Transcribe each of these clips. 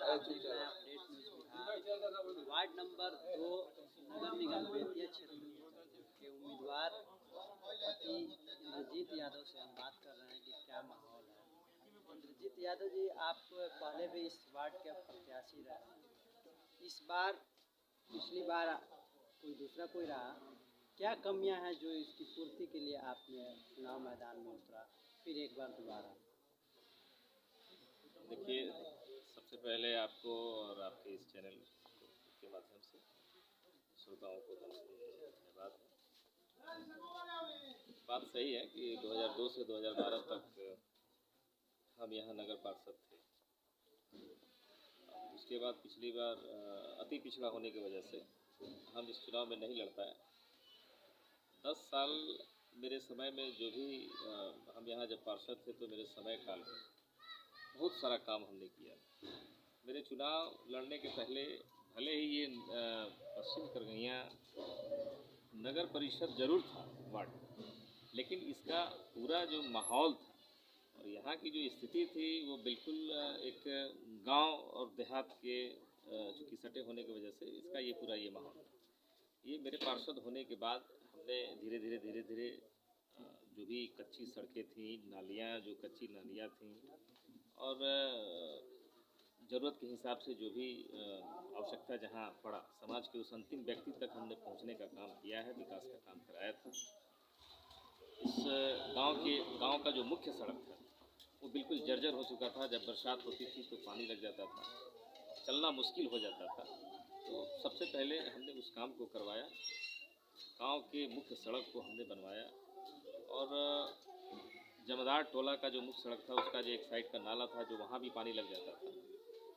आप देख रहे हैं update news Bihar. Ward number 2 नगर निगम बेतिया क्षेत्र के उम्मीदवार पति इंद्रजीत यादव से हम बात कर रहे हैं कि क्या माहौल है। इंद्रजीत यादव जी, आप पहले भी इस वार्ड के प्रत्याशी रहे, इस बार पिछली बार कोई रहा, क्या कमियां हैं जो इसकी पूर्ति के लिए आपने चुनाव मैदान में उतरा फिर एक बार दोबारा? देखिए, सबसे पहले आपको और आपके इस चैनल के माध्यम से श्रोताओं को धन्यवाद। बात सही है कि 2002 से 2012 तक हम यहाँ नगर पार्षद थे। उसके बाद पिछली बार अति पिछड़ा होने की वजह से हम इस चुनाव में नहीं लड़ पाए। 10 साल मेरे समय में जो भी हम यहाँ जब पार्षद थे तो मेरे समय काल में बहुत सारा काम हमने किया। मेरे चुनाव लड़ने के पहले भले ही ये पश्चिम करगैया नगर परिषद जरूर था वार्ड, लेकिन इसका पूरा जो माहौल था और यहाँ की जो स्थिति थी वो बिल्कुल एक गांव और देहात के चूँकि सटे होने की वजह से इसका ये पूरा ये माहौल था। ये मेरे पार्षद होने के बाद हमने धीरे धीरे जो भी कच्ची सड़कें थी, नालियाँ जो कच्ची नालियाँ थीं और ज़रूरत के हिसाब से जो भी आवश्यकता जहाँ पड़ा, समाज के उस अंतिम व्यक्ति तक हमने पहुँचने का काम किया है, विकास का काम कराया था। इस गांव का जो मुख्य सड़क था वो बिल्कुल जर्जर हो चुका था। जब बरसात होती थी तो पानी लग जाता था, चलना मुश्किल हो जाता था। तो सबसे पहले हमने उस काम को करवाया, गांव के मुख्य सड़क को हमने बनवाया और जमदार टोला का जो मुख्य सड़क था उसका जो एक साइड का नाला था जो वहाँ भी पानी लग जाता था।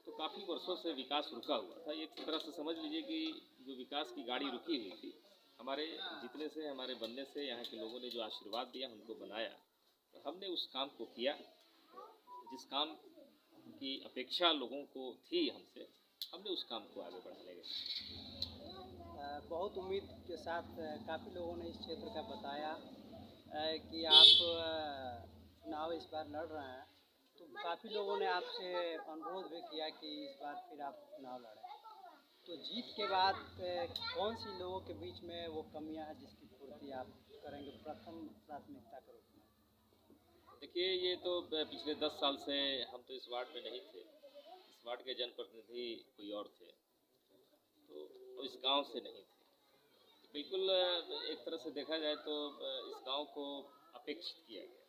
तो काफ़ी वर्षों से विकास रुका हुआ था। एक तरह से समझ लीजिए कि जो विकास की गाड़ी रुकी हुई थी, हमारे जीतने से, हमारे बनने से यहाँ के लोगों ने जो आशीर्वाद दिया, हमको बनाया, तो हमने उस काम को किया। जिस काम की अपेक्षा लोगों को थी हमसे, हमने उस काम को आगे बढ़ाने गए। बहुत उम्मीद के साथ काफ़ी लोगों ने इस क्षेत्र का बताया कि आप चुनाव इस बार लड़ रहे हैं, तो काफ़ी लोगों ने आपसे अनुरोध भी किया कि इस बार फिर आप चुनाव लड़ें। तो जीत के बाद कौन सी लोगों के बीच में वो कमियां हैं जिसकी पूर्ति आप करेंगे प्रथम प्राथमिकता के रूप में? देखिए, ये तो पिछले 10 साल से हम तो इस वार्ड में नहीं थे। इस वार्ड के जनप्रतिनिधि कोई और थे, तो इस गांव से नहीं थे। तो बिल्कुल एक तरह से देखा जाए तो इस गांव को अपेक्षित किया गया।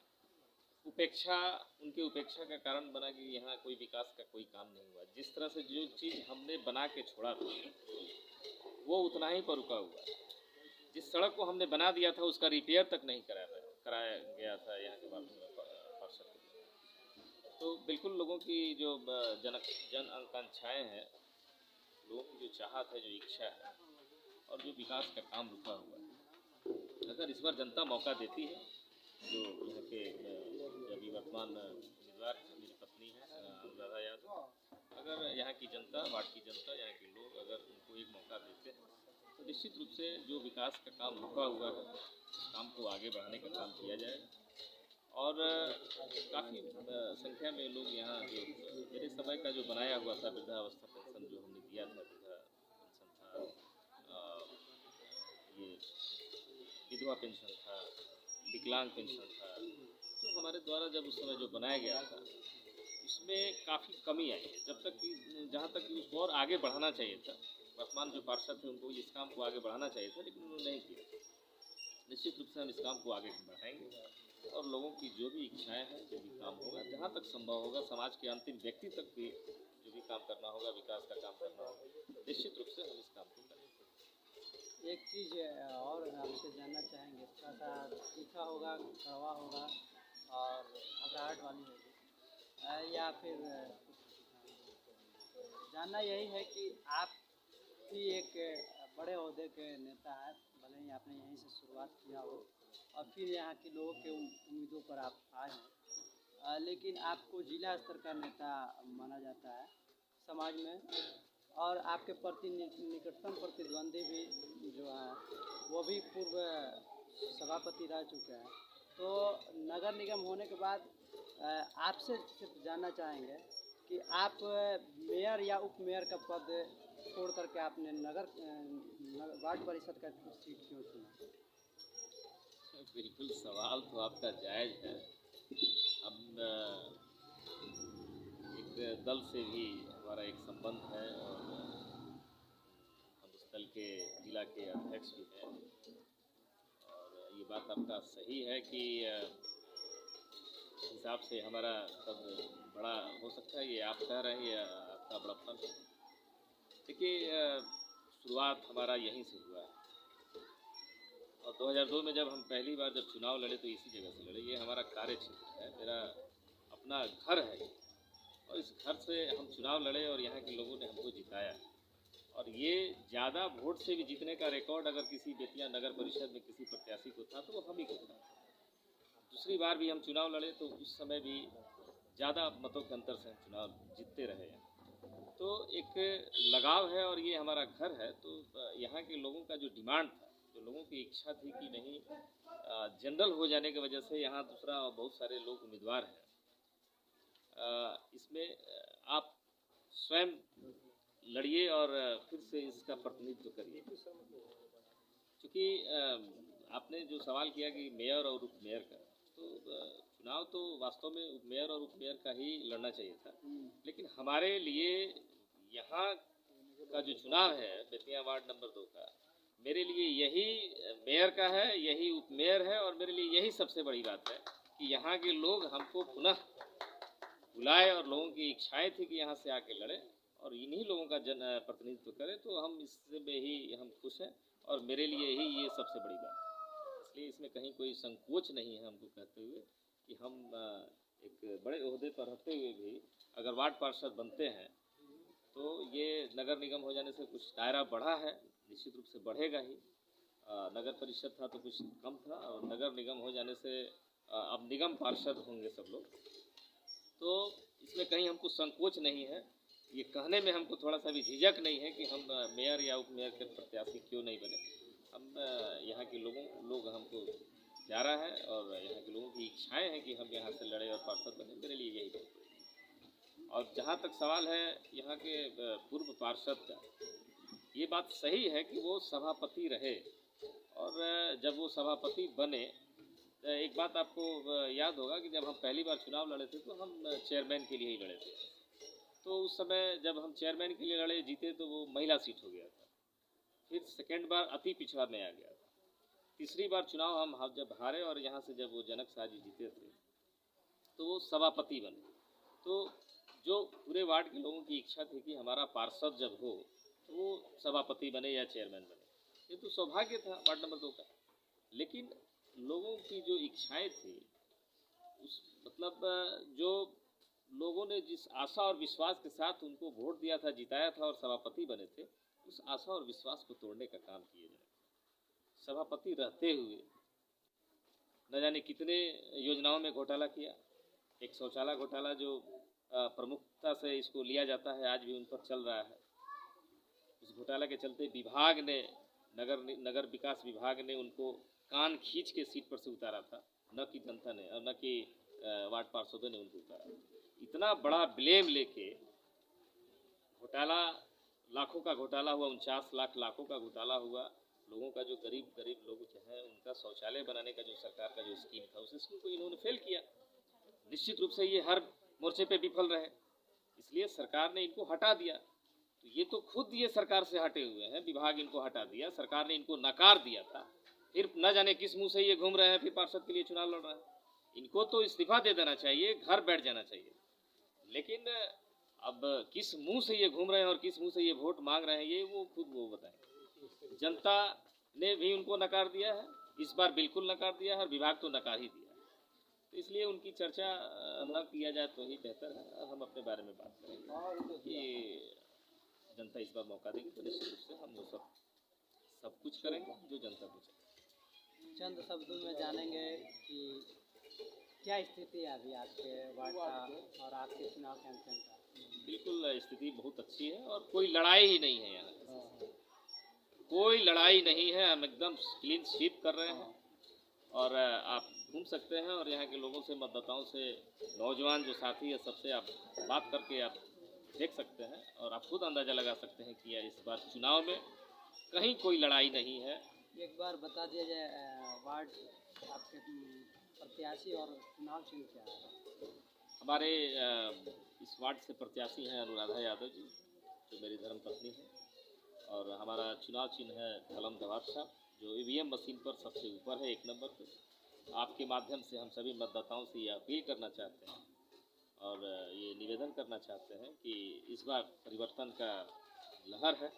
उनकी उपेक्षा का कारण बना कि यहाँ कोई विकास का कोई काम नहीं हुआ। जिस तरह से जो चीज़ हमने बना के छोड़ा था वो उतना ही पर रुका हुआ है। जिस सड़क को हमने बना दिया था उसका रिपेयर तक नहीं कराया गया था यहाँ के पार्षद। तो बिल्कुल लोगों की जो जन आकांक्षाएँ हैं, लोगों की जो चाहत है, जो इच्छा है और जो विकास का काम रुका हुआ है, अगर इस बार जनता मौका देती है, जो यहाँ के अभी वर्तमान उम्मीदवार हैं, मेरी पत्नी है अनुराधा यादव, अगर यहाँ की जनता, वार्ड की जनता, यहाँ के लोग अगर उनको एक मौका देते हैं तो निश्चित रूप से जो विकास का काम रुका हुआ है उस काम को आगे बढ़ाने का काम किया जाएगा। और काफ़ी संख्या में लोग यहाँ जो मेरे समय का जो बनाया हुआ था वृद्धावस्था पेंशन जो हमने दिया था, वृद्धा पेंशन था, ये विधवा पेंशन था, विकलांग पेंशन था, तो हमारे द्वारा जब उस समय जो बनाया गया था उसमें काफ़ी कमी आई है। जब तक कि जहाँ तक कि उसको और आगे बढ़ाना चाहिए था, वर्तमान जो पार्षद थे उनको इस काम को आगे बढ़ाना चाहिए था, लेकिन उन्होंने नहीं किया। निश्चित रूप से हम इस काम को आगे बढ़ाएंगे और लोगों की जो भी इच्छाएँ हैं, जो भी काम होगा, जहाँ तक संभव होगा, समाज के अंतिम व्यक्ति तक भी जो भी काम करना होगा, विकास का काम करना होगा, निश्चित रूप से हम इस काम को करेंगे। एक चीज़ और आपसे जानना चाहेंगे, थोड़ा सा तीखा होगा, कड़वा होगा और घबराहट वाली होगी, या फिर जानना यही है कि आप भी एक बड़े ओहदे के नेता हैं, भले ही आपने यहीं से शुरुआत किया हो और फिर यहाँ के लोगों के उम्मीदों पर आप आए हैं, लेकिन आपको जिला स्तर का नेता माना जाता है समाज में, और आपके निकटतम प्रतिद्वंदी भी जो हैं वो भी पूर्व सभापति रह चुके हैं। तो नगर निगम होने के बाद आपसे सिर्फ जानना चाहेंगे कि आप मेयर या उप मेयर का पद छोड़ करके आपने वार्ड परिषद का सीट क्यों चुना? बिल्कुल, सवाल तो आपका जायज़ है। हम एक दल से भी हमारा एक संबंध है और हम उस दल के जिला के अध्यक्ष भी हैं। और ये बात आपका सही है कि इस हिसाब से हमारा पद बड़ा हो सकता है, ये आप कह रहे हैं, ये आपका बड़प्पन है। देखिए, शुरुआत हमारा यहीं से हुआ है और 2002 में जब हम पहली बार जब चुनाव लड़े तो इसी जगह से लड़े। ये हमारा कार्य क्षेत्र है, मेरा अपना घर है और इस घर से हम चुनाव लड़े और यहाँ के लोगों ने हमको जिताया। और ये ज़्यादा वोट से भी जीतने का रिकॉर्ड अगर किसी बेतिया नगर परिषद में किसी प्रत्याशी को था तो वो हम ही को था। दूसरी बार भी हम चुनाव लड़े तो उस समय भी ज़्यादा मतों के अंतर से हम चुनाव जीतते रहे हैं। तो एक लगाव है और ये हमारा घर है। तो यहाँ के लोगों का जो डिमांड था, जो लोगों की इच्छा थी कि नहीं जनरल हो जाने की वजह से यहाँ दूसरा बहुत सारे लोग उम्मीदवार हैं, इसमें आप स्वयं लड़िए और फिर से इसका प्रतिनिधित्व करिए। क्योंकि आपने जो सवाल किया कि मेयर और उप मेयर का, तो चुनाव तो वास्तव में उप मेयर और उप मेयर का ही लड़ना चाहिए था। लेकिन हमारे लिए यहाँ का जो चुनाव है बेतिया वार्ड नंबर 2 का, मेरे लिए यही मेयर का है, यही उप मेयर है और मेरे लिए यही सबसे बड़ी बात है कि यहाँ के लोग हमको पुनः बुलाए और लोगों की इच्छाएं थी कि यहाँ से आके लड़े और इन्हीं लोगों का प्रतिनिधित्व करें। तो हम इसमें ही हम खुश हैं और मेरे लिए ही ये सबसे बड़ी बात है। इसलिए इसमें कहीं कोई संकोच नहीं है हमको कहते हुए कि हम एक बड़े ओहदे पर रहते हुए भी अगर वार्ड पार्षद बनते हैं तो ये नगर निगम हो जाने से कुछ दायरा बढ़ा है, निश्चित रूप से बढ़ेगा ही। नगर परिषद था तो कुछ कम था और नगर निगम हो जाने से अब निगम पार्षद होंगे सब लोग। तो इसमें कहीं हमको संकोच नहीं है, ये कहने में हमको थोड़ा सा भी झिझक नहीं है कि हम मेयर या उप मेयर के प्रत्याशी क्यों नहीं बने। हम यहाँ के लोग हमको प्यारा है और यहाँ के लोगों की इच्छाएं हैं कि हम यहाँ से लड़े और पार्षद बने, मेरे लिए यही बहुत है। और जहाँ तक सवाल है यहाँ के पूर्व पार्षद का, ये बात सही है कि वो सभापति रहे और जब वो सभापति बने, एक बात आपको याद होगा कि जब हम पहली बार चुनाव लड़े थे तो हम चेयरमैन के लिए ही लड़े थे। तो उस समय जब हम चेयरमैन के लिए लड़े, जीते तो वो महिला सीट हो गया था। फिर सेकेंड बार अति पिछड़ा में आ गया था। तीसरी बार चुनाव हम जब हारे और यहाँ से जब वो जनक शाह जी जीते थे तो वो सभापति बने। तो जो पूरे वार्ड के लोगों की इच्छा थी कि हमारा पार्षद जब हो तो वो सभापति बने या चेयरमैन बने, ये तो सौभाग्य था वार्ड नंबर 2 का। लेकिन लोगों की जो इच्छाएं थी, उस मतलब जो लोगों ने जिस आशा और विश्वास के साथ उनको वोट दिया था, जिताया था और सभापति बने थे, उस आशा और विश्वास को तोड़ने का काम किए जाए। सभापति रहते हुए न जाने कितने योजनाओं में घोटाला किया। एक शौचालय घोटाला जो प्रमुखता से इसको लिया जाता है, आज भी उन पर चल रहा है। इस घोटाला के चलते विभाग ने, नगर विकास विभाग ने उनको कान खींच के सीट पर से उतारा था, न कि जनता ने और न कि वार्ड पार्षदों ने उनको उतारा। इतना बड़ा ब्लेम लेके घोटाला, लाखों का घोटाला हुआ, 49 लाखों का घोटाला हुआ। लोगों का जो गरीब लोग हैं उनका शौचालय बनाने का जो सरकार का जो स्कीम था, उस स्कीम को इन्होंने फेल किया। निश्चित रूप से ये हर मोर्चे पे विफल रहे, इसलिए सरकार ने इनको हटा दिया। तो ये तो खुद ये सरकार से हटे हुए हैं, विभाग इनको हटा दिया, सरकार ने इनको नकार दिया था। फिर न जाने किस मुंह से ये घूम रहे हैं, फिर पार्षद के लिए चुनाव लड़ रहे हैं। इनको तो इस्तीफा दे देना चाहिए, घर बैठ जाना चाहिए। लेकिन अब किस मुंह से ये घूम रहे हैं और किस मुंह से ये वोट मांग रहे हैं, ये वो खुद वो बताएं। जनता ने भी उनको नकार दिया है, इस बार बिल्कुल नकार दिया है और विभाग तो नकार ही दिया है। तो इसलिए उनकी चर्चा न किया जाए तो ही बेहतर है। हम अपने बारे में बात करेंगे कि जनता इस बार मौका देगी तो निश्चित रूप से हम वो सब कुछ करेंगे जो जनता को चाहिए। चंद शब्दों में जानेंगे कि क्या स्थिति है अभी आपके वार्ड का और आपके चुनाव कैंपेन का? बिल्कुल स्थिति बहुत अच्छी है और कोई लड़ाई ही नहीं है यहाँ, कोई लड़ाई नहीं है। हम एकदम क्लीन स्वीप कर रहे हैं और आप घूम सकते हैं और यहाँ के लोगों से, मतदाताओं से, नौजवान जो साथी है, सबसे आप बात करके आप देख सकते हैं और आप खुद अंदाज़ा लगा सकते हैं कि इस बार चुनाव में कहीं कोई लड़ाई नहीं है। एक बार बता दिया जाए वार्ड आपके प्रत्याशी और चुनाव चिन्ह क्या है? हमारे इस वार्ड से प्रत्याशी हैं अनुराधा यादव जी, जो मेरी धर्मपत्नी है, और हमारा चुनाव चिन्ह है कलम दवात साहब, जो ईवीएम मशीन पर सबसे ऊपर है 1 नंबर पे। आपके माध्यम से हम सभी मतदाताओं से ये अपील करना चाहते हैं और ये निवेदन करना चाहते हैं कि इस बार परिवर्तन का लहर है,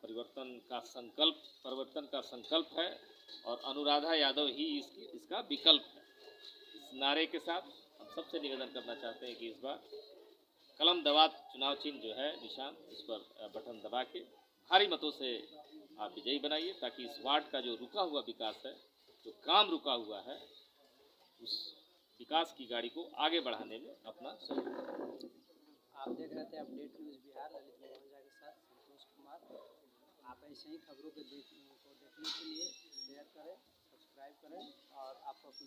परिवर्तन का संकल्प है और अनुराधा यादव ही इसका विकल्प है। इस नारे के साथ हम सबसे निवेदन करना चाहते हैं कि इस बार कलम दवात चुनाव चिन्ह जो है निशान, इस पर बटन दबा के भारी मतों से आप विजयी बनाइए, ताकि इस वार्ड का जो रुका हुआ विकास है, जो काम रुका हुआ है, उस विकास की गाड़ी को आगे बढ़ाने में अपना सहयोग। आप देख रहे थे अपडेट न्यूज़ बिहार, ललित मोहनजा के साथ संतोष कुमार। आप ऐसे ही खबरों को देखने के लिए शेयर करें, सब्सक्राइब करें और आप अपना